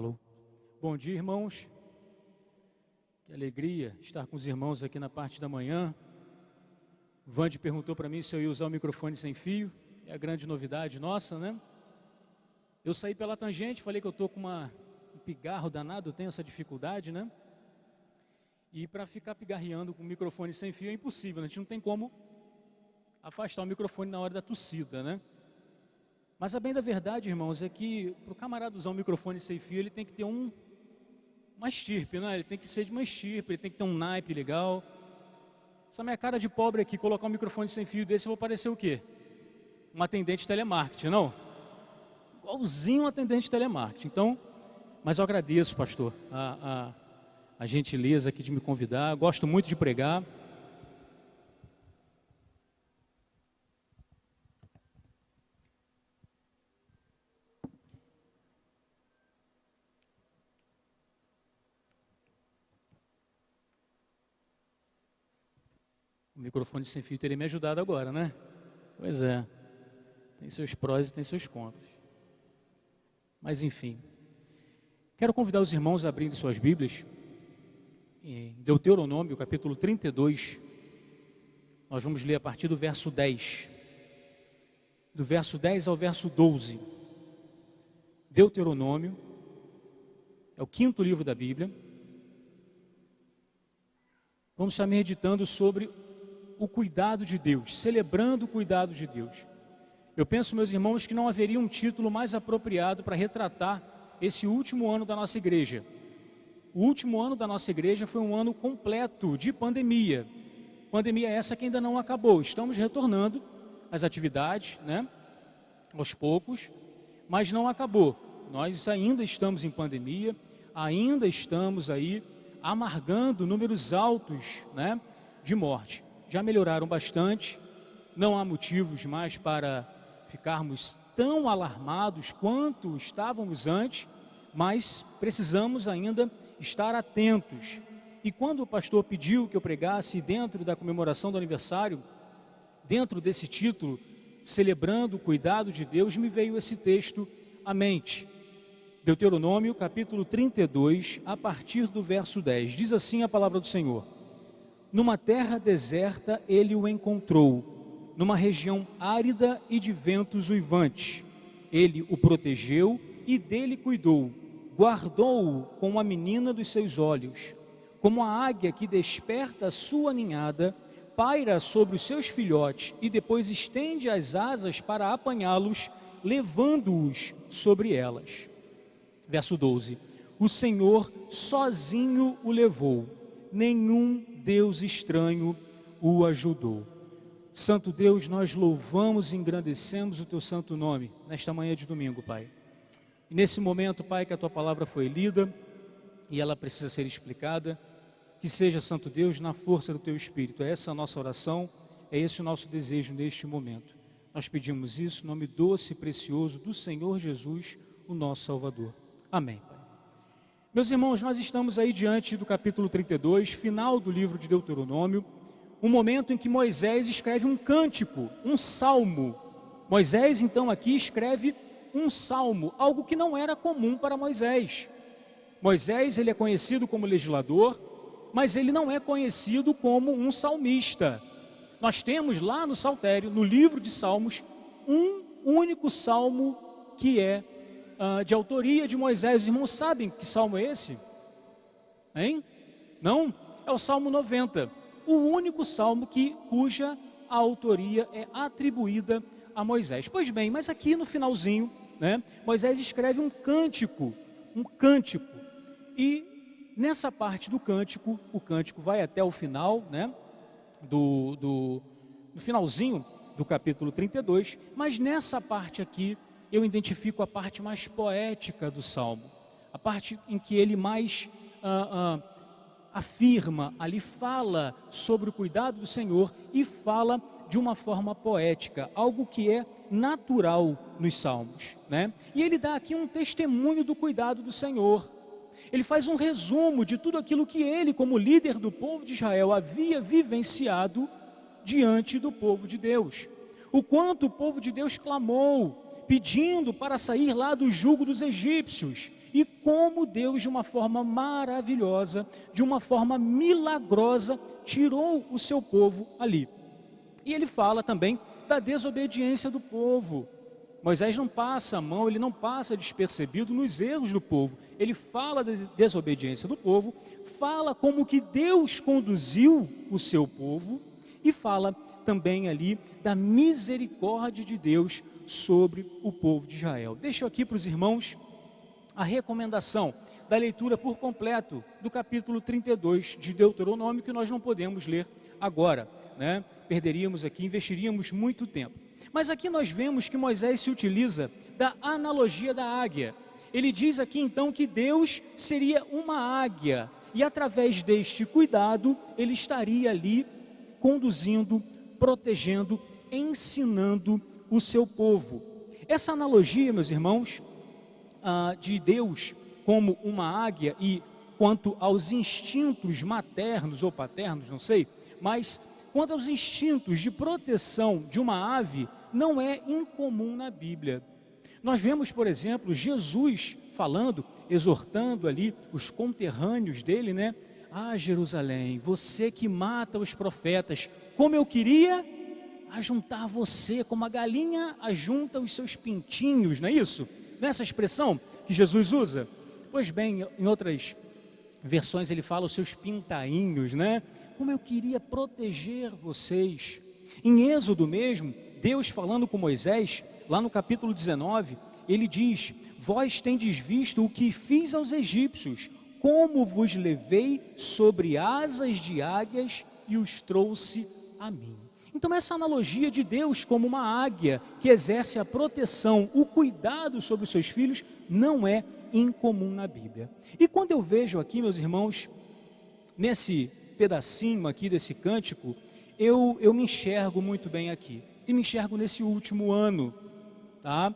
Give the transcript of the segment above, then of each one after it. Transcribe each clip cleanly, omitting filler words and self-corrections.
Alô. Bom dia, irmãos. Que alegria estar com os irmãos aqui na parte da manhã. Vande perguntou para mim se eu ia usar o microfone sem fio. É a grande novidade nossa, né? Eu saí pela tangente, falei que eu estou com um pigarro danado, eu tenho essa dificuldade, né? E para ficar pigarreando com o microfone sem fio é impossível, a gente não tem como afastar o microfone na hora da tossida, né? Mas a bem da verdade, irmãos, é que para o camarada usar um microfone sem fio, ele tem que ter uma estirpe, né? Ele tem que ser de uma estirpe, ele tem que ter um naipe legal. Essa minha cara de pobre aqui, colocar um microfone sem fio desse, eu vou parecer o quê? Um atendente de telemarketing, não? Igualzinho um atendente de telemarketing. Então, mas eu agradeço, pastor, a gentileza aqui de me convidar. Gosto muito de pregar. O microfone sem fio teria me ajudado agora, né? Pois é. Tem seus prós e tem seus contras. Mas enfim. Quero convidar os irmãos a abrirem suas Bíblias. Em Deuteronômio, capítulo 32. Nós vamos ler a partir do verso 10. Do verso 10 ao verso 12. Deuteronômio. É o 5º livro da Bíblia. Vamos estar meditando sobre o cuidado de Deus, celebrando o cuidado de Deus. Eu penso, meus irmãos, que não haveria um título mais apropriado para retratar esse último ano da nossa igreja. O último ano da nossa igreja foi um ano completo de pandemia. Pandemia essa que ainda não acabou. Estamos retornando às atividades, né? Aos poucos, mas não acabou. Nós ainda estamos em pandemia, ainda estamos aí amargando números altos, né, de morte. Já melhoraram bastante, não há motivos mais para ficarmos tão alarmados quanto estávamos antes, mas precisamos ainda estar atentos. E quando o pastor pediu que eu pregasse dentro da comemoração do aniversário, dentro desse título, celebrando o cuidado de Deus, me veio esse texto à mente. Deuteronômio, capítulo 32, a partir do verso 10. Diz assim a palavra do Senhor: Numa terra deserta ele o encontrou, numa região árida e de ventos uivantes. Ele o protegeu e dele cuidou, guardou-o como a menina dos seus olhos. Como a águia que desperta a sua ninhada, paira sobre os seus filhotes e depois estende as asas para apanhá-los, levando-os sobre elas. Verso 12. O Senhor sozinho o levou, nenhum Deus estranho o ajudou. Santo Deus, nós louvamos e engrandecemos o teu santo nome nesta manhã de domingo, Pai. E nesse momento, Pai, que a tua palavra foi lida e ela precisa ser explicada, que seja, Santo Deus, na força do teu Espírito. É essa a nossa oração, é esse o nosso desejo neste momento. Nós pedimos isso em nome doce e precioso do Senhor Jesus, o nosso Salvador. Amém, Pai. Meus irmãos, nós estamos aí diante do capítulo 32, final do livro de Deuteronômio, um momento em que Moisés escreve um cântico, um salmo. Moisés, então, aqui escreve um salmo, algo que não era comum para Moisés. Moisés, ele é conhecido como legislador, mas ele não é conhecido como um salmista. Nós temos lá no Saltério, no livro de Salmos, um único salmo que é de autoria de Moisés. Os irmãos sabem que salmo é esse? Hein? Não? É o Salmo 90, o único salmo cuja a autoria é atribuída a Moisés. Pois bem, mas aqui no finalzinho, né, Moisés escreve um cântico, e nessa parte do cântico, o cântico vai até o final, né, do finalzinho do capítulo 32, mas nessa parte aqui, eu identifico a parte mais poética do Salmo, a parte em que ele mais afirma, ali fala sobre o cuidado do Senhor e fala de uma forma poética, algo que é natural nos Salmos, né? E ele dá aqui um testemunho do cuidado do Senhor. Ele faz um resumo de tudo aquilo que ele, como líder do povo de Israel, havia vivenciado diante do povo de Deus. O quanto o povo de Deus clamou, pedindo para sair lá do jugo dos egípcios. e como Deus, de uma forma maravilhosa, de uma forma milagrosa, tirou o seu povo ali. E ele fala também da desobediência do povo. Moisés não passa a mão, ele não passa despercebido nos erros do povo. Ele fala da desobediência do povo, fala como que Deus conduziu o seu povo e fala também ali da misericórdia de Deus sobre o povo de Israel. Deixo aqui para os irmãos a recomendação da leitura por completo do capítulo 32 de Deuteronômio, que nós não podemos ler agora, né? Perderíamos aqui, investiríamos muito tempo. Mas aqui nós vemos que Moisés se utiliza da analogia da águia. Ele diz aqui então que Deus seria uma águia e através deste cuidado ele estaria ali conduzindo, protegendo, ensinando o seu povo. Essa analogia, meus irmãos, de Deus como uma águia e quanto aos instintos maternos ou paternos, não sei, mas quanto aos instintos de proteção de uma ave, não é incomum na Bíblia. Nós vemos, por exemplo, Jesus falando, exortando ali os conterrâneos dele, né? Ah, Jerusalém, você que mata os profetas, como eu queria ajuntar você, como a galinha ajunta os seus pintinhos, não é isso? Não é essa expressão que Jesus usa? Pois bem, em outras versões ele fala os seus pintainhos, né? Como eu queria proteger vocês. Em Êxodo mesmo, Deus falando com Moisés, lá no capítulo 19, ele diz: vós tendes visto o que fiz aos egípcios, como vos levei sobre asas de águias e os trouxe a mim. Então essa analogia de Deus como uma águia que exerce a proteção, o cuidado sobre os seus filhos, não é incomum na Bíblia. E quando eu vejo aqui, meus irmãos, nesse pedacinho aqui desse cântico, eu me enxergo muito bem aqui. E me enxergo nesse último ano, tá?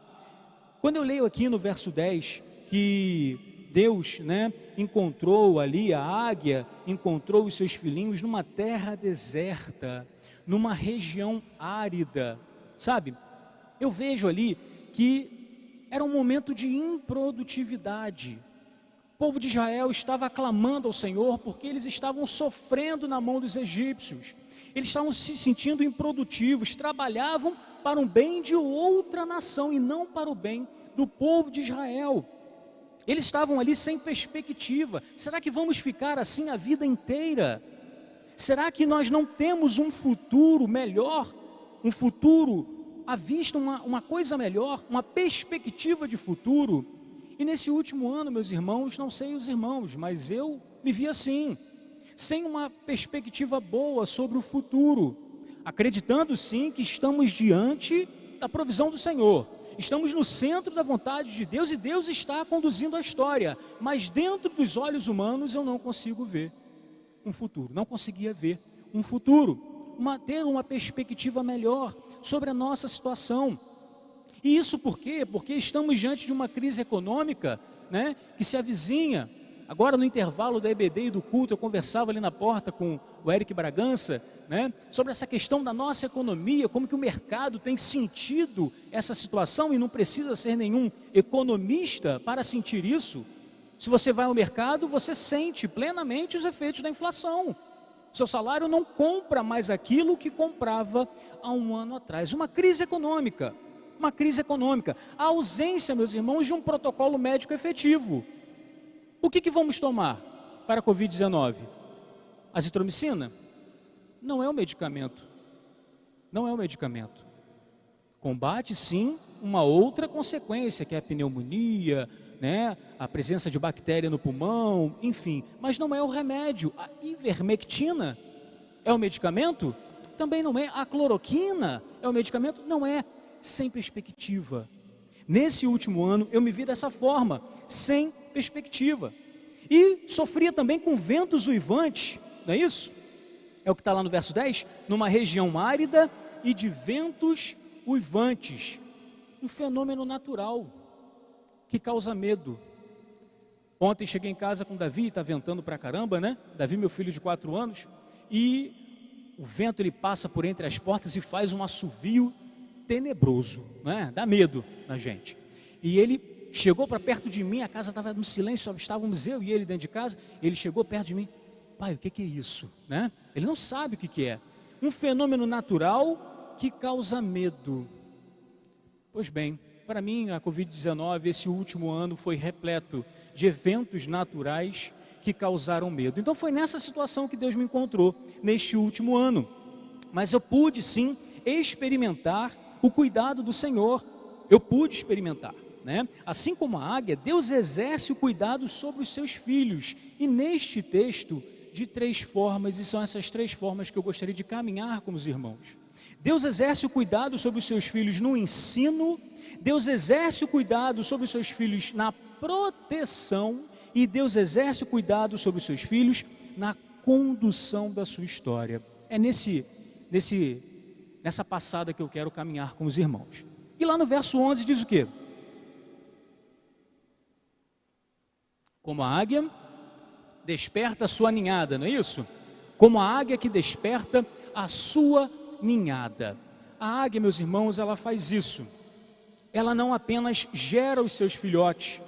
Quando eu leio aqui no verso 10, que Deus, né, encontrou ali a águia, encontrou os seus filhinhos numa terra deserta, numa região árida, sabe? Eu vejo ali que era um momento de improdutividade. O povo de Israel estava clamando ao Senhor porque eles estavam sofrendo na mão dos egípcios. Eles estavam se sentindo improdutivos, trabalhavam para o bem de outra nação e não para o bem do povo de Israel. Eles estavam ali sem perspectiva. Será que vamos ficar assim a vida inteira? Será que nós não temos um futuro melhor? Um futuro à vista, uma coisa melhor, uma perspectiva de futuro? E nesse último ano, meus irmãos, não sei os irmãos, mas eu me vi assim, sem uma perspectiva boa sobre o futuro, acreditando sim que estamos diante da provisão do Senhor, estamos no centro da vontade de Deus e Deus está conduzindo a história, mas dentro dos olhos humanos eu não consigo ver um futuro, não conseguia ver um futuro, ter uma perspectiva melhor sobre a nossa situação. E isso por quê? Porque estamos diante de uma crise econômica, né, que se avizinha. Agora no intervalo da EBD e do culto eu conversava ali na porta com o Eric Bragança, né, sobre essa questão da nossa economia, como que o mercado tem sentido essa situação e não precisa ser nenhum economista para sentir isso. Se você vai ao mercado, você sente plenamente os efeitos da inflação. Seu salário não compra mais aquilo que comprava há um ano atrás. Uma crise econômica. A ausência, meus irmãos, de um protocolo médico efetivo. O que vamos tomar para a Covid-19? Azitromicina? Não é um medicamento. Não é um medicamento. Combate, sim, uma outra consequência, que é a pneumonia, né, a presença de bactéria no pulmão, enfim. Mas não é o remédio. A ivermectina é um medicamento? Também não é. A cloroquina é um medicamento? Não é. Sem perspectiva. Nesse último ano eu me vi dessa forma, sem perspectiva. E sofria também com ventos uivantes, não é isso? É o que está lá no verso 10, numa região árida e de ventos uivantes. Um fenômeno natural que causa medo. Ontem cheguei em casa com o Davi, está ventando pra caramba, né? Davi, meu filho de 4 anos, e o vento ele passa por entre as portas e faz um assovio tenebroso, né? Dá medo na gente. E ele chegou para perto de mim, a casa estava no silêncio, só estávamos eu e ele dentro de casa, ele chegou perto de mim, pai, o que é isso? Né? Ele não sabe o que é. Um fenômeno natural que causa medo. Pois bem, para mim a Covid-19, esse último ano foi repleto de eventos naturais que causaram medo. Então foi nessa situação que Deus me encontrou neste último ano. Mas eu pude sim experimentar o cuidado do Senhor. Eu pude experimentar, né? Assim como a águia, Deus exerce o cuidado sobre os seus filhos. E neste texto, de 3 formas, e são essas 3 formas que eu gostaria de caminhar com os irmãos. Deus exerce o cuidado sobre os seus filhos no ensino, Deus exerce o cuidado sobre os seus filhos na proteção, e Deus exerce o cuidado sobre os seus filhos na condução da sua história. É nessa passada que eu quero caminhar com os irmãos. E lá no verso 11 diz o quê? Como a águia desperta a sua ninhada, não é isso? Como a águia que desperta a sua ninhada. A águia, meus irmãos, ela faz isso. Ela não apenas gera os seus filhotes,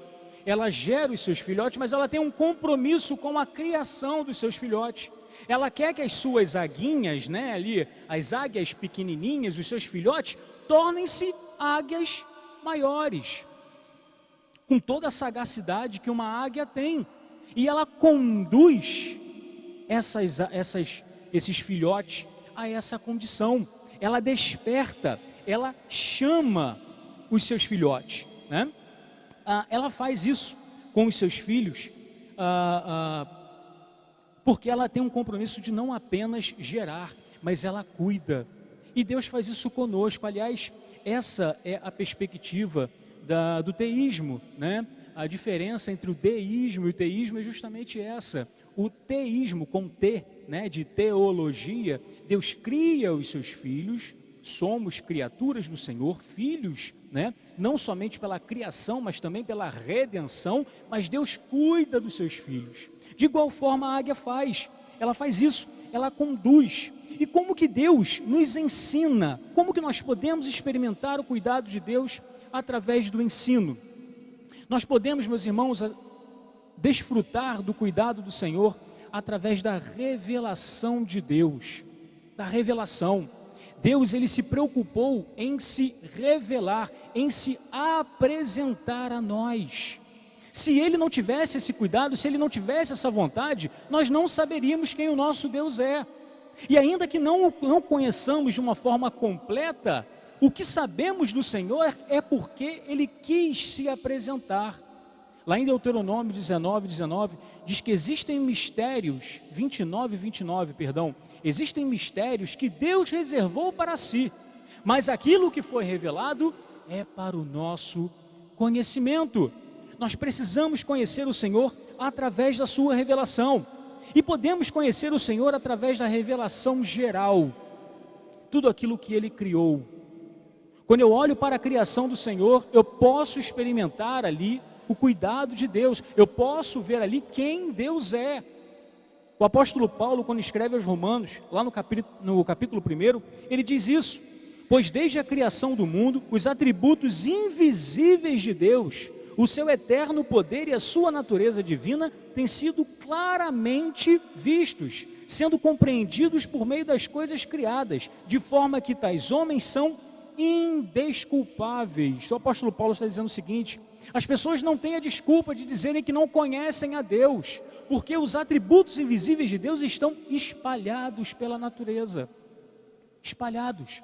ela gera os seus filhotes, mas ela tem um compromisso com a criação dos seus filhotes. Ela quer que as suas aguinhas, né, ali, as águias pequenininhas, os seus filhotes, tornem-se águias maiores, com toda a sagacidade que uma águia tem. E ela conduz esses filhotes a essa condição. Ela desperta, ela chama os seus filhotes, né? Ela faz isso com os seus filhos, porque ela tem um compromisso de não apenas gerar, mas ela cuida. E Deus faz isso conosco. Aliás, essa é a perspectiva do teísmo, né? A diferença entre o deísmo e o teísmo é justamente essa. O teísmo, com T, né, de teologia, Deus cria os seus filhos, somos criaturas do Senhor, filhos, né? Não somente pela criação, mas também pela redenção, mas Deus cuida dos seus filhos. De igual forma a águia faz, ela faz isso, ela conduz. E como que Deus nos ensina? Como que nós podemos experimentar o cuidado de Deus através do ensino? Nós podemos, meus irmãos, desfrutar do cuidado do Senhor através da revelação de Deus, da revelação. Deus, ele se preocupou em se revelar, em se apresentar a nós. Se ele não tivesse esse cuidado, se ele não tivesse essa vontade, nós não saberíamos quem o nosso Deus é. E ainda que não conheçamos de uma forma completa, o que sabemos do Senhor é porque ele quis se apresentar. Lá em Deuteronômio 19, diz que existem mistérios, 29, existem mistérios que Deus reservou para si, mas aquilo que foi revelado é para o nosso conhecimento. Nós precisamos conhecer o Senhor através da sua revelação, e podemos conhecer o Senhor através da revelação geral, tudo aquilo que ele criou. Quando eu olho para a criação do Senhor, eu posso experimentar ali o cuidado de Deus, eu posso ver ali quem Deus é. O apóstolo Paulo, quando escreve aos Romanos, lá no capítulo 1, ele diz isso: pois desde a criação do mundo, os atributos invisíveis de Deus, o seu eterno poder e a sua natureza divina têm sido claramente vistos, sendo compreendidos por meio das coisas criadas, de forma que tais homens são indesculpáveis. O apóstolo Paulo está dizendo o seguinte: as pessoas não têm a desculpa de dizerem que não conhecem a Deus, porque os atributos invisíveis de Deus estão espalhados pela natureza, espalhados.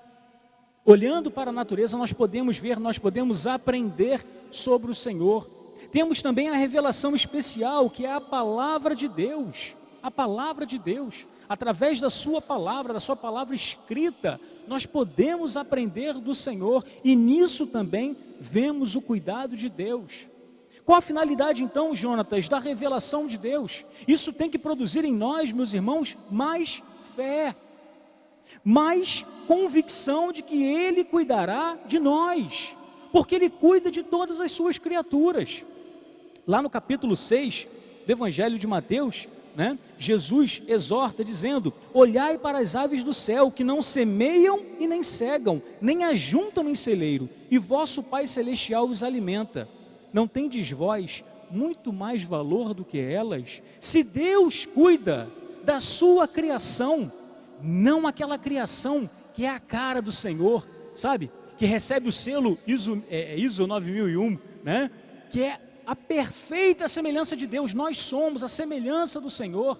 Olhando para a natureza, nós podemos ver, nós podemos aprender sobre o Senhor. Temos também a revelação especial, que é a palavra de Deus. A palavra de Deus, através da sua palavra escrita, nós podemos aprender do Senhor, e nisso também vemos o cuidado de Deus. Qual a finalidade então, Jonatas, da revelação de Deus? Isso tem que produzir em nós, meus irmãos, mais fé, mais convicção de que Ele cuidará de nós, porque Ele cuida de todas as suas criaturas. Lá no capítulo 6 do Evangelho de Mateus, né, Jesus exorta dizendo: olhai para as aves do céu, que não semeiam e nem cegam, nem ajuntam em celeiro, e vosso Pai Celestial os alimenta. não tendes vós muito mais valor do que elas? Se Deus cuida da sua criação, não aquela criação que é a cara do Senhor, sabe? Que recebe o selo ISO 9001, né? Que é a perfeita semelhança de Deus. Nós somos a semelhança do Senhor.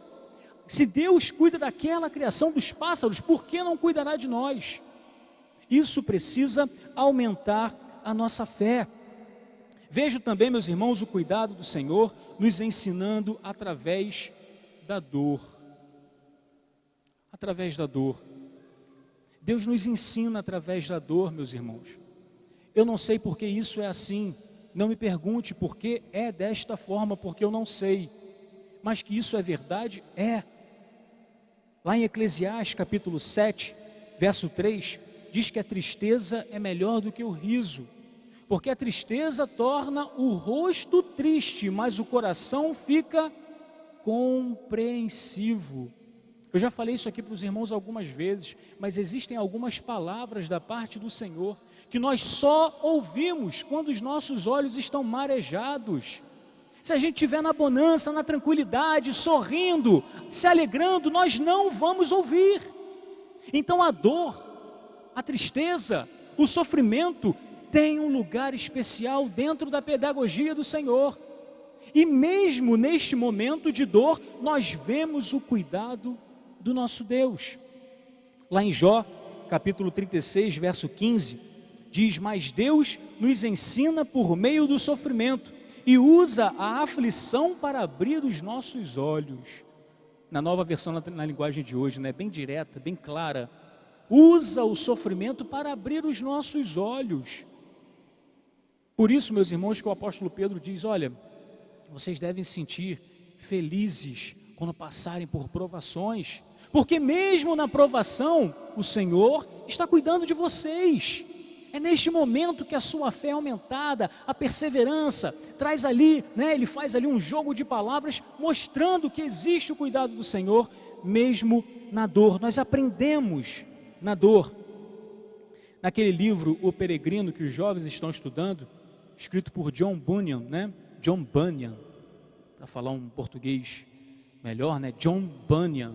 Se Deus cuida daquela criação dos pássaros, por que não cuidará de nós? Isso precisa aumentar a nossa fé. Vejo também, meus irmãos, o cuidado do Senhor nos ensinando através da dor. Através da dor. Deus nos ensina através da dor, meus irmãos. Eu não sei porque isso é assim. Não me pergunte por que é desta forma, porque eu não sei. Mas que isso é verdade, é. Lá em Eclesiastes capítulo 7, verso 3, diz que a tristeza é melhor do que o riso. Porque a tristeza torna o rosto triste, mas o coração fica compreensivo. Eu já falei isso aqui para os irmãos algumas vezes, mas existem algumas palavras da parte do Senhor que nós só ouvimos quando os nossos olhos estão marejados. Se a gente estiver na bonança, na tranquilidade, sorrindo, se alegrando, nós não vamos ouvir. Então a dor, a tristeza, o sofrimento tem um lugar especial dentro da pedagogia do Senhor. E mesmo neste momento de dor, nós vemos o cuidado do nosso Deus. Lá em Jó, capítulo 36, verso 15, diz: mas Deus nos ensina por meio do sofrimento e usa a aflição para abrir os nossos olhos. Na nova versão, na linguagem de hoje, né? Bem direta, bem clara. Usa o sofrimento para abrir os nossos olhos. Por isso, meus irmãos, que o apóstolo Pedro diz: olha, vocês devem se sentir felizes quando passarem por provações, porque mesmo na provação, o Senhor está cuidando de vocês. É neste momento que a sua fé é aumentada, a perseverança, traz ali, né, ele faz ali um jogo de palavras, mostrando que existe o cuidado do Senhor, mesmo na dor. Nós aprendemos na dor. Naquele livro, O Peregrino, que os jovens estão estudando, escrito por John Bunyan, né? John Bunyan, para falar um português melhor, né? John Bunyan,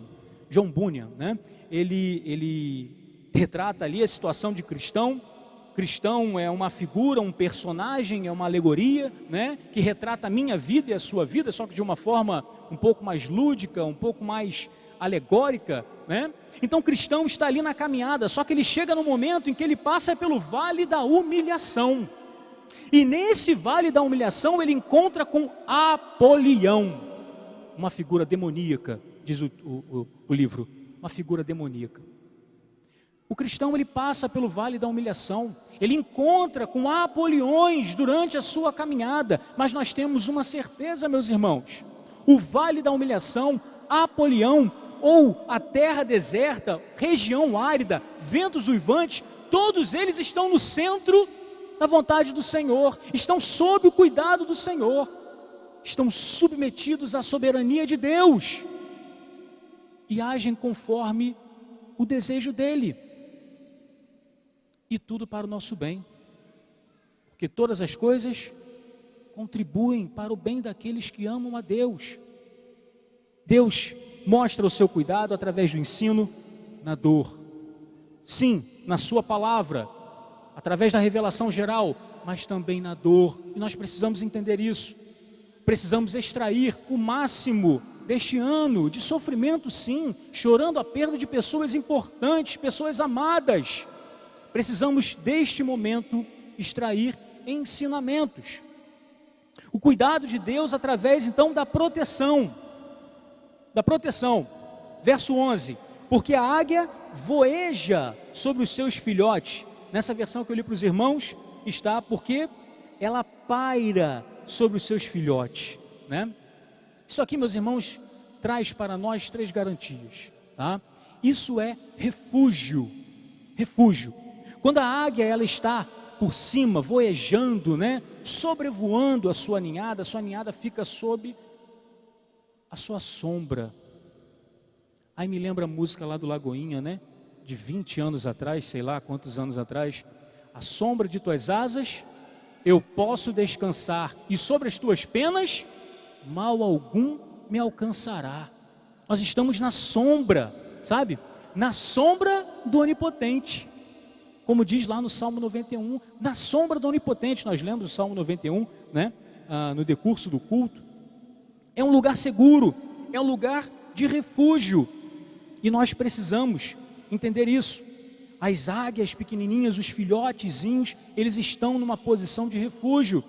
né? Ele retrata ali a situação de cristão. Cristão é uma figura, um personagem, é uma alegoria, né? Que retrata a minha vida e a sua vida, só que de uma forma um pouco mais lúdica, um pouco mais alegórica, né? Então o cristão está ali na caminhada, só que ele chega no momento em que ele passa pelo vale da humilhação. E nesse vale da humilhação ele encontra com Apolião, uma figura demoníaca, diz o livro, uma figura demoníaca. O cristão, ele passa pelo vale da humilhação, ele encontra com Apoliões durante a sua caminhada, mas nós temos uma certeza, meus irmãos: o vale da humilhação, Apolião, ou a terra deserta, região árida, ventos uivantes, todos eles estão no centro da vontade do Senhor, estão sob o cuidado do Senhor, estão submetidos à soberania de Deus e agem conforme o desejo dele. E tudo para o nosso bem, porque todas as coisas contribuem para o bem daqueles que amam a Deus. Deus mostra o seu cuidado através do ensino na dor. Sim, na sua palavra, através da revelação geral, mas também na dor. E nós precisamos entender isso. Precisamos extrair o máximo deste ano de sofrimento, sim, chorando a perda de pessoas importantes, pessoas amadas. Precisamos deste momento extrair ensinamentos. O cuidado de Deus através então da proteção. Verso 11: porque a águia voeja sobre os seus filhotes. Nessa versão que eu li para os irmãos está: porque ela paira sobre os seus filhotes, né? Isso aqui, meus irmãos, traz para nós 3 garantias, tá? Isso é refúgio. Quando a águia, ela está por cima, voejando, né? Sobrevoando a sua ninhada fica sob a sua sombra. Aí me lembra a música lá do Lagoinha, né? De 20 anos atrás, sei lá quantos anos atrás: a sombra de tuas asas eu posso descansar, e sobre as tuas penas, mal algum me alcançará. Nós estamos na sombra, sabe? Na sombra do Onipotente. Como diz lá no Salmo 91, na sombra do Onipotente. Nós lemos o Salmo 91, né? No decurso do culto. É um lugar seguro, é um lugar de refúgio. E nós precisamos entender isso. As águias pequenininhas, os filhotezinhos, eles estão numa posição de refúgio,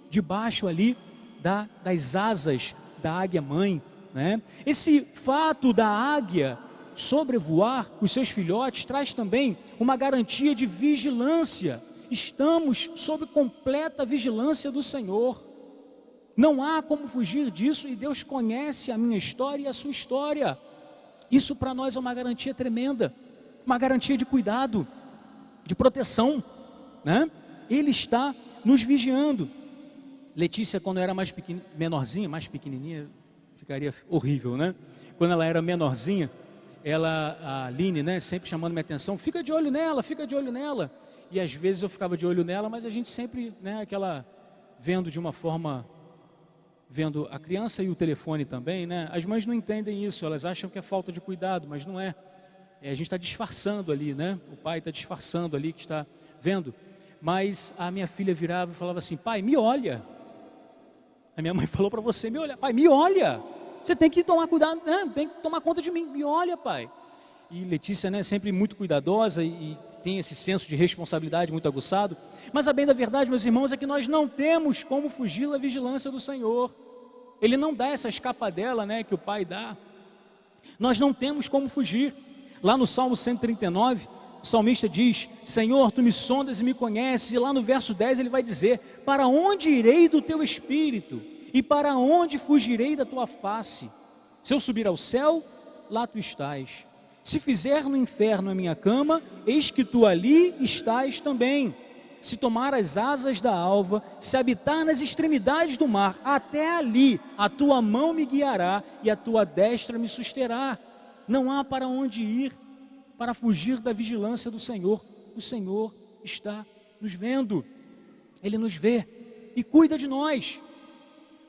debaixo ali das asas da águia mãe, né? Esse fato da águia sobrevoar os seus filhotes traz também uma garantia de vigilância. Estamos sob completa vigilância do Senhor. Não há como fugir disso, e Deus conhece a minha história e a sua história. Isso para nós é uma garantia tremenda, uma garantia de cuidado, de proteção, né? Ele está nos vigiando. Letícia, quando era mais menorzinha, mais pequenininha, ficaria horrível, né? Quando ela era menorzinha, a Aline, né, sempre chamando minha atenção, fica de olho nela, fica de olho nela. E às vezes eu ficava de olho nela, mas a gente sempre, né, vendo de uma forma, vendo a criança e o telefone também, né? As mães não entendem isso, elas acham que é falta de cuidado, mas não é. A gente está disfarçando ali, né? O pai está disfarçando ali que está vendo. Mas a minha filha virava e falava assim: pai, me olha. A minha mãe falou para você: me olha, pai, me olha. Você tem que tomar cuidado, né? Tem que tomar conta de mim. Me olha, pai. E Letícia, né, sempre muito cuidadosa e tem esse senso de responsabilidade muito aguçado. Mas a bem da verdade, meus irmãos, é que nós não temos como fugir da vigilância do Senhor. Ele não dá essa escapadela, né, que o pai dá. Nós não temos como fugir. Lá no Salmo 139, o salmista diz: Senhor, tu me sondas e me conheces. E lá no verso 10 ele vai dizer: para onde irei do teu espírito? E para onde fugirei da tua face? Se eu subir ao céu, lá tu estás. Se fizer no inferno a minha cama, eis que tu ali estás também. Se tomar as asas da alva, se habitar nas extremidades do mar, até ali a tua mão me guiará e a tua destra me susterá. Não há para onde ir para fugir da vigilância do Senhor. O Senhor está nos vendo. Ele nos vê e cuida de nós.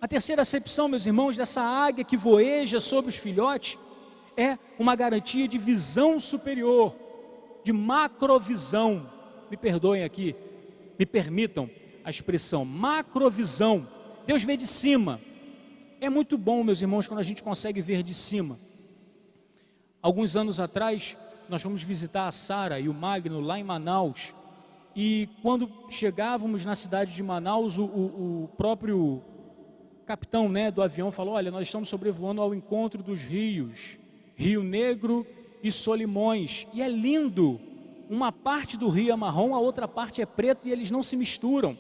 A terceira acepção, meus irmãos, dessa águia que voeja sobre os filhotes é uma garantia de visão superior, de macrovisão. Me perdoem aqui, me permitam a expressão macrovisão. Deus vê de cima. É muito bom, meus irmãos, quando a gente consegue ver de cima. Alguns anos atrás, nós fomos visitar a Sara e o Magno lá em Manaus. E quando chegávamos na cidade de Manaus, o próprio capitão, né, do avião falou: olha, nós estamos sobrevoando ao encontro dos rios, Rio Negro e Solimões. E é lindo. Uma parte do rio é marrom, a outra parte é preto e eles não se misturam.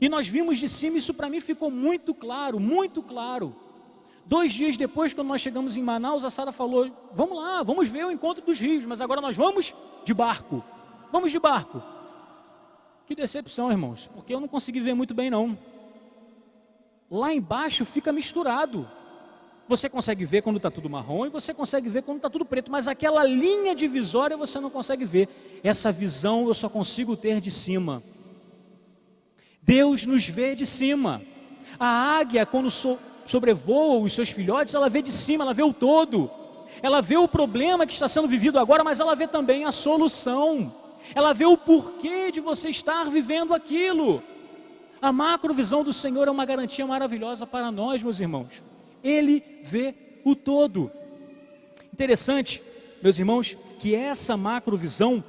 E nós vimos de cima, isso para mim ficou muito claro, muito claro. 2 dias depois, quando nós chegamos em Manaus, a Sara falou: vamos lá, vamos ver o encontro dos rios, mas agora nós vamos de barco. Vamos de barco. Que decepção, irmãos, porque eu não consegui ver muito bem não. Lá embaixo fica misturado. Você consegue ver quando está tudo marrom e você consegue ver quando está tudo preto, mas aquela linha divisória você não consegue ver. Essa visão eu só consigo ter de cima. Deus nos vê de cima. A águia, quando sobrevoa os seus filhotes, ela vê de cima, ela vê o todo. Ela vê o problema que está sendo vivido agora, mas ela vê também a solução. Ela vê o porquê de você estar vivendo aquilo. A macrovisão do Senhor é uma garantia maravilhosa para nós, meus irmãos. Ele vê o todo. Interessante, meus irmãos, que essa macrovisão,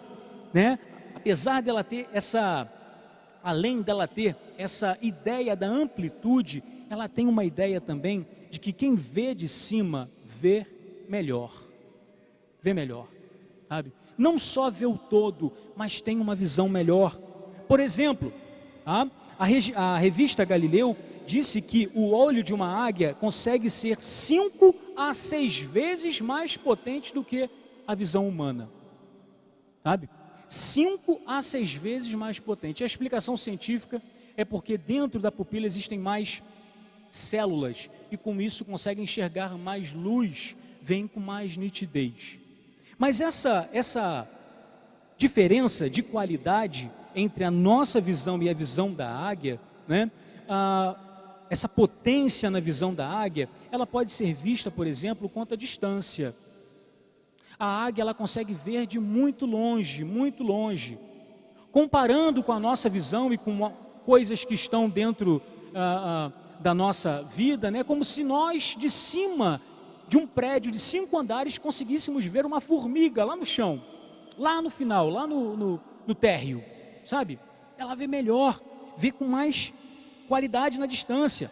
né, apesar dela ter além dela ter essa ideia da amplitude, ela tem uma ideia também de que quem vê de cima vê melhor. Vê melhor, sabe? Não só vê o todo, mas tem uma visão melhor. Por exemplo, a revista Galileu disse que o olho de uma águia consegue ser 5 a 6 vezes mais potente do que a visão humana, sabe? 5 a 6 vezes mais potente. A explicação científica é porque dentro da pupila existem mais células e com isso conseguem enxergar mais luz, veem com mais nitidez. Mas essa diferença de qualidade entre a nossa visão e a visão da águia, né? Essa potência na visão da águia, ela pode ser vista, por exemplo, quanto à distância. A águia, ela consegue ver de muito longe, muito longe. Comparando com a nossa visão e com coisas que estão dentro da nossa vida, né? Como se nós, de cima de um prédio de 5 andares, conseguíssemos ver uma formiga lá no chão, lá no final, lá no térreo, sabe? Ela vê melhor, vê com mais qualidade na distância.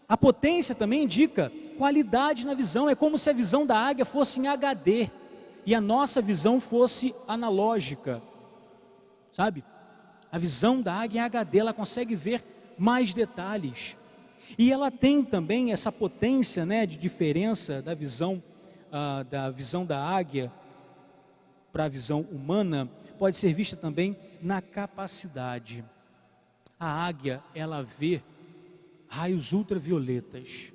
A potência também indica qualidade na visão. É como se a visão da águia fosse em HD e a nossa visão fosse analógica, sabe? A visão da águia em HD, ela consegue ver mais detalhes. E ela tem também essa potência, né, de diferença da visão da águia para a visão humana, pode ser vista também na capacidade. A águia, ela vê raios ultravioletas.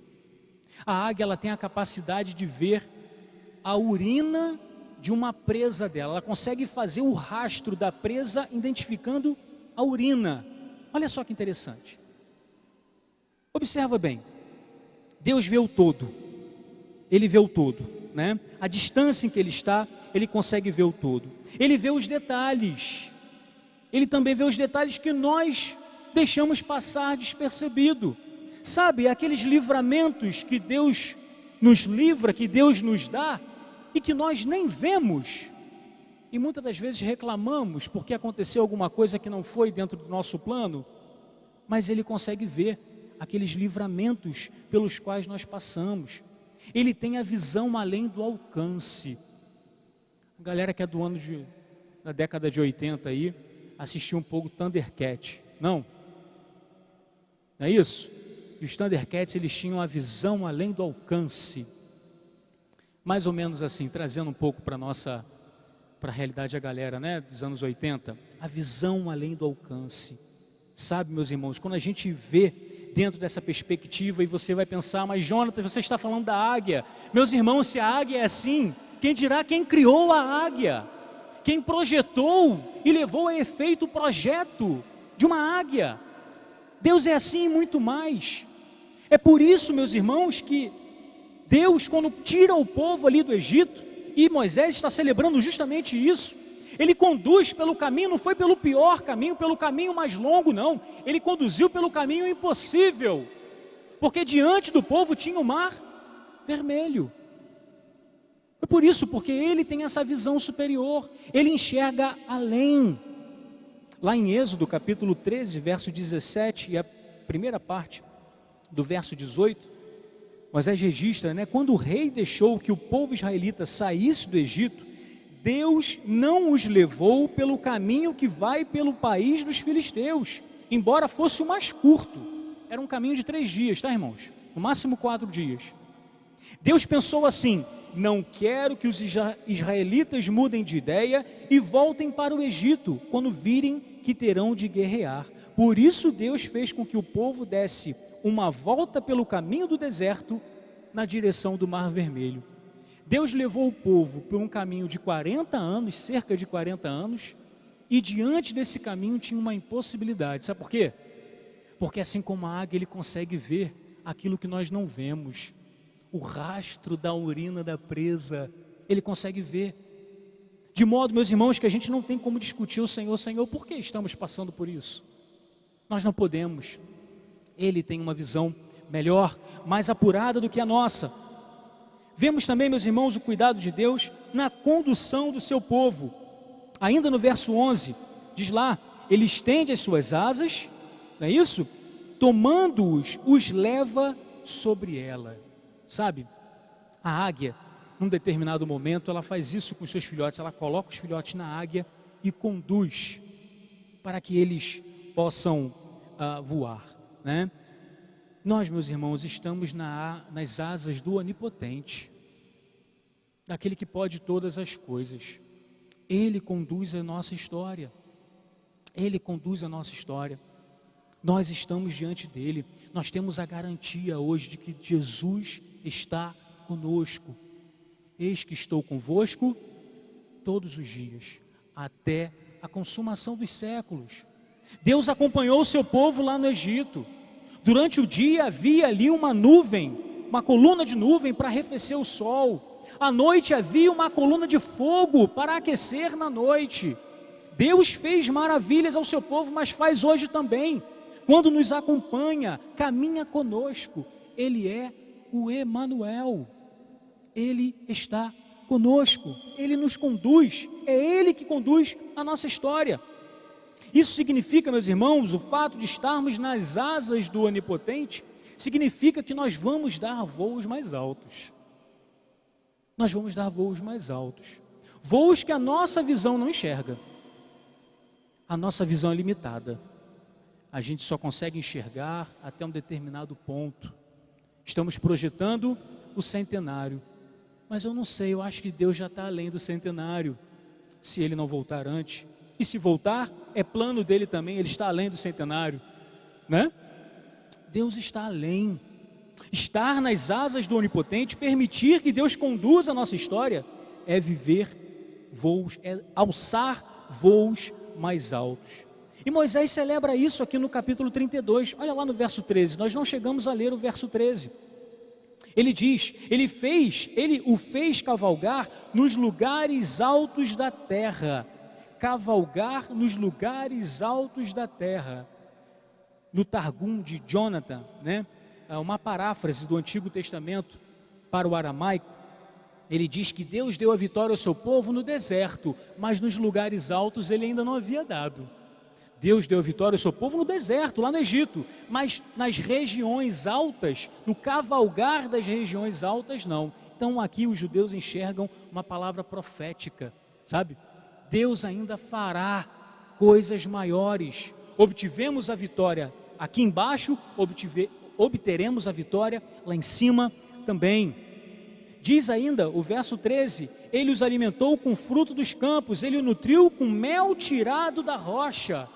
A águia, ela tem a capacidade de ver a urina de uma presa dela. Ela consegue fazer o rastro da presa identificando a urina. Olha só que interessante. Observa bem. Deus vê o todo. Ele vê o todo, né? A distância em que ele está, ele consegue ver o todo. Ele vê os detalhes. Ele também vê os detalhes que nós deixamos passar despercebido. Sabe, aqueles livramentos que Deus nos livra, que Deus nos dá, e que nós nem vemos. E muitas das vezes reclamamos porque aconteceu alguma coisa que não foi dentro do nosso plano, mas Ele consegue ver aqueles livramentos pelos quais nós passamos. Ele tem a visão além do alcance. A galera que é do da década de 80 aí, assistiu um pouco Thundercat, não? Não é isso? E os Thundercats, eles tinham a visão além do alcance. Mais ou menos assim, trazendo um pouco para a realidade da galera, né, dos anos 80. A visão além do alcance. Sabe, meus irmãos, quando a gente vê dentro dessa perspectiva e você vai pensar, mas Jonathan, você está falando da águia. Meus irmãos, se a águia é assim, quem dirá quem criou a águia? Quem projetou e levou a efeito o projeto de uma águia? Deus é assim e muito mais. É por isso, meus irmãos, que Deus, quando tira o povo ali do Egito, e Moisés está celebrando justamente isso, ele conduz pelo caminho, não foi pelo pior caminho, pelo caminho mais longo, não. Ele conduziu pelo caminho impossível, porque diante do povo tinha o mar vermelho. É por isso, porque ele tem essa visão superior, ele enxerga além. Lá em Êxodo, capítulo 13, verso 17, e a primeira parte do verso 18, Moisés registra, né, quando o rei deixou que o povo israelita saísse do Egito, Deus não os levou pelo caminho que vai pelo país dos filisteus, embora fosse o mais curto. Era um caminho de 3 dias, tá, irmãos? No máximo 4 dias. Deus pensou assim: não quero que os israelitas mudem de ideia e voltem para o Egito, quando virem que terão de guerrear. Por isso Deus fez com que o povo desse uma volta pelo caminho do deserto na direção do Mar Vermelho. Deus levou o povo por um caminho de 40 anos, cerca de 40 anos, e diante desse caminho tinha uma impossibilidade. Sabe por quê? Porque assim como a águia, ele consegue ver aquilo que nós não vemos. O rastro da urina da presa, ele consegue ver. De modo, meus irmãos, que a gente não tem como discutir o Senhor, Senhor, por que estamos passando por isso? Nós não podemos. Ele tem uma visão melhor, mais apurada do que a nossa. Vemos também, meus irmãos, o cuidado de Deus na condução do seu povo. Ainda no verso 11, diz lá, ele estende as suas asas, não é isso? Tomando-os, os leva sobre ela. Sabe, a águia, num determinado momento, ela faz isso com os seus filhotes, ela coloca os filhotes na águia e conduz para que eles possam voar, né? Nós, meus irmãos, estamos nas asas do Onipotente, daquele que pode todas as coisas. Ele conduz a nossa história. Ele conduz a nossa história. Nós estamos diante dele. Nós temos a garantia hoje de que Jesus está conosco. Eis que estou convosco todos os dias, até a consumação dos séculos. Deus acompanhou o seu povo lá no Egito. Durante o dia havia ali uma nuvem, uma coluna de nuvem para arrefecer o sol. À noite havia uma coluna de fogo para aquecer na noite. Deus fez maravilhas ao seu povo, mas faz hoje também. Quando nos acompanha, caminha conosco. Ele é o Emanuel. Ele está conosco. Ele nos conduz. É Ele que conduz a nossa história. Isso significa, meus irmãos, o fato de estarmos nas asas do Onipotente, significa que nós vamos dar voos mais altos. Nós vamos dar voos mais altos. Voos que a nossa visão não enxerga. A nossa visão é limitada. A gente só consegue enxergar até um determinado ponto. Estamos projetando o centenário. Mas eu não sei, eu acho que Deus já está além do centenário, se Ele não voltar antes. E se voltar, é plano dele também, Ele está além do centenário, né? Deus está além. Estar nas asas do Onipotente, permitir que Deus conduza a nossa história, é viver voos, é alçar voos mais altos. E Moisés celebra isso aqui no capítulo 32, olha lá no verso 13, nós não chegamos a ler o verso 13. Ele diz, ele o fez cavalgar nos lugares altos da terra. Cavalgar nos lugares altos da terra. No Targum de Jonathan, né? Uma paráfrase do Antigo Testamento para o aramaico, ele diz que Deus deu a vitória ao seu povo no deserto, mas nos lugares altos ele ainda não havia dado. Deus deu a vitória ao seu povo no deserto, lá no Egito, mas nas regiões altas, no cavalgar das regiões altas, não. Então aqui os judeus enxergam uma palavra profética, sabe? Deus ainda fará coisas maiores. Obtivemos a vitória aqui embaixo, obteremos a vitória lá em cima também. Diz ainda o verso 13, ele os alimentou com fruto dos campos, ele o nutriu com mel tirado da rocha.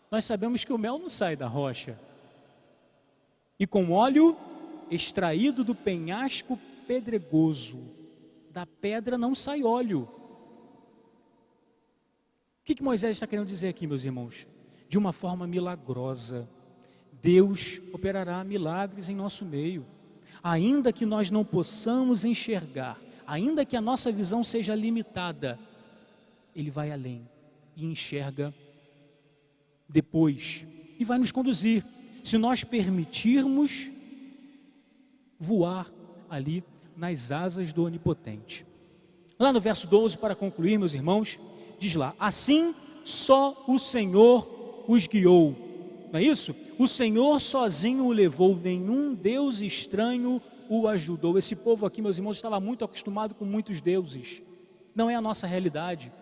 Nós sabemos que o mel não sai da rocha. E com óleo extraído do penhasco pedregoso. Da pedra não sai óleo. O que Moisés está querendo dizer aqui, meus irmãos? De uma forma milagrosa. Deus operará milagres em nosso meio. Ainda que nós não possamos enxergar, ainda que a nossa visão seja limitada, Ele vai além e enxerga depois e vai nos conduzir, se nós permitirmos voar ali nas asas do Onipotente. Lá no verso 12, para concluir, meus irmãos, diz lá, assim só o Senhor os guiou, não é isso? O Senhor sozinho o levou, nenhum Deus estranho o ajudou. Esse povo aqui, meus irmãos, estava muito acostumado com muitos deuses, não é a nossa realidade,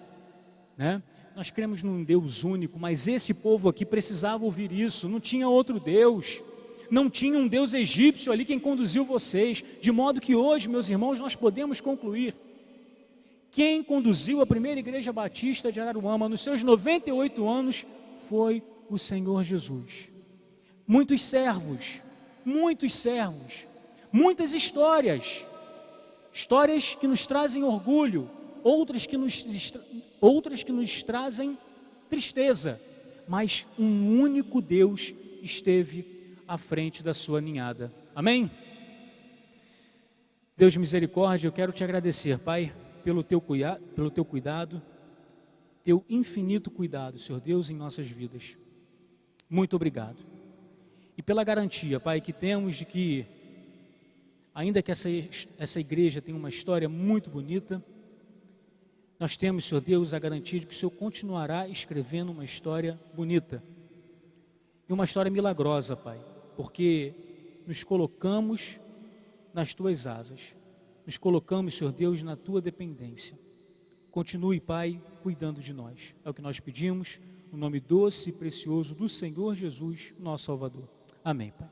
né? Nós cremos num Deus único, mas esse povo aqui precisava ouvir isso, não tinha outro Deus, não tinha um Deus egípcio ali quem conduziu vocês, de modo que hoje, meus irmãos, nós podemos concluir, quem conduziu a primeira igreja batista de Araruama nos seus 98 anos foi o Senhor Jesus. Muitos servos, muitas histórias que nos trazem orgulho, outras que nos trazem tristeza, mas um único Deus esteve à frente da sua ninhada. Amém? Deus de misericórdia, eu quero te agradecer, Pai, pelo teu cuidado, teu infinito cuidado, Senhor Deus, em nossas vidas. Muito obrigado. E pela garantia, Pai, que temos de que, ainda que essa igreja tenha uma história muito bonita, nós temos, Senhor Deus, a garantia de que o Senhor continuará escrevendo uma história bonita. E uma história milagrosa, Pai, porque nos colocamos nas Tuas asas. Nos colocamos, Senhor Deus, na Tua dependência. Continue, Pai, cuidando de nós. É o que nós pedimos, no nome doce e precioso do Senhor Jesus, nosso Salvador. Amém, Pai.